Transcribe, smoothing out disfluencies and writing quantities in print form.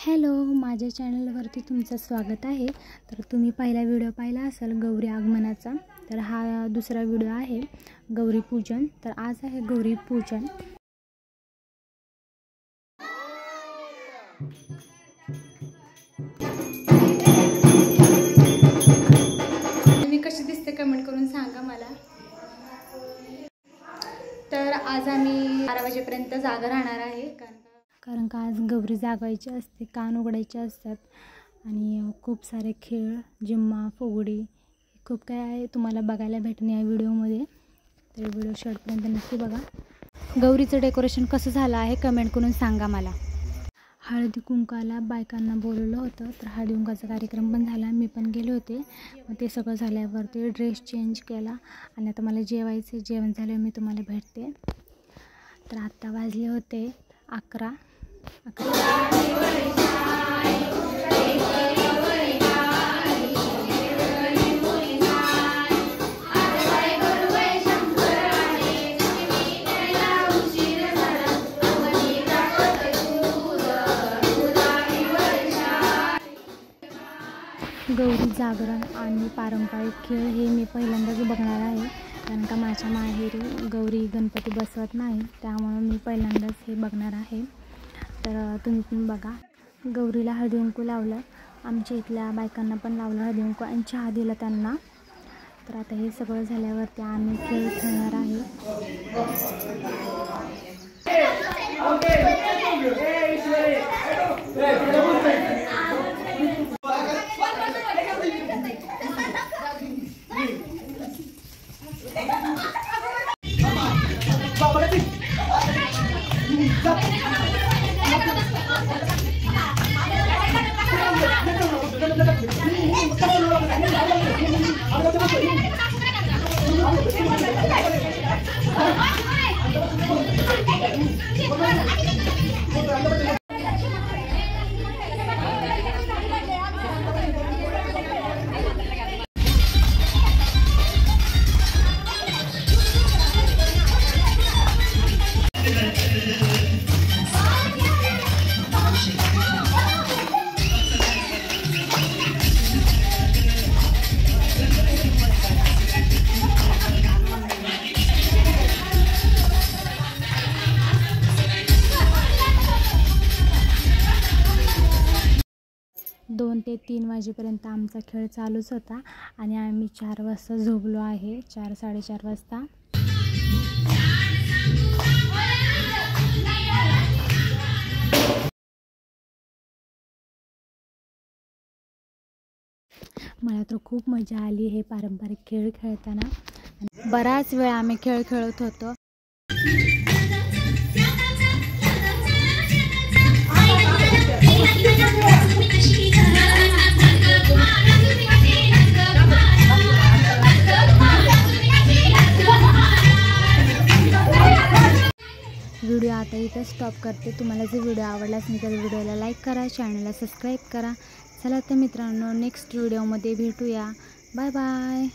Hello, माझ्या चॅनलवरती तुमचं स्वागत आहे। तर तुम्ही पहिला व्हिडिओ पाहिला असेल गौरी आगमनाचा, तर हा दुसरा व्हिडिओ आहे गौरी पूजन। तर आज आहे गौरी पूजन। मी कशी दिसते कमेंट करून सांगा मला। तर आज आम्ही 12 वाजेपर्यंत जागा राहणार आहे, कारण का आज गौरी जागायची असते, कान उघडायचे असतात आणि खूप सारे खेळ, जिम्मा, फुगडी, खूप काय आहे तुम्हाला बघायला भेटणार या व्हिडिओमध्ये। तर व्हिडिओ शेवटपर्यंत नक्की बघा। गौरीचं डेकोरेशन कसं झालं आहे कमेंट करून सांगा मला। हळदी कुंकाला बायकांना बोलवलं होतं, तर हळदी कुंकाचा कार्यक्रम पण झाला, मी पण गेले होते। मग ते सगळं झाल्यावरती ड्रेस चेंज केला आणि आता मला जेवायचे, जेवण झाल्यावर मी तुम्हाला भेटते। तर आत्ता वाजले होते 11। गौरी जागरण आणि पारंपरिक खेळ हे मी पहिल्यांदाच बघणार आहे, कारण का माझ्या माहेरी गौरी गणपती बसवत नाही, त्यामुळे मी पहिल्यांदाच हे बघणार आहे। तर तुम्ही पण बघा। गौरीला हळदी कुंकू लावलं, आमच्या इथल्या बायकांना पण लावलं हळदी कुंकू आणि चहा दिला त्यांना। तर आता हे सगळं झाल्यावरती आम्ही खेळ खेळणार आहे। दोन ते 3 वाजेपर्यंत आमचा खेळ चालूच होता आणि आम्ही 4 वाजता झोपलो आहे, 4-4:30 वाजता। मला तर खूप मजा आली हे पारंपरिक खेळ खेळताना। बराच वेळ आम्ही खेळ खेळत होतो। व्हिडिओ आता इथं स्टॉप करते। तुम्हाला जर व्हिडिओ आवडला असेल तर व्हिडिओला लाईक करा, चॅनलला सबस्क्राईब करा। चला तर मित्रांनो, नेक्स्ट व्हिडिओमध्ये भेटूया। Bye bye.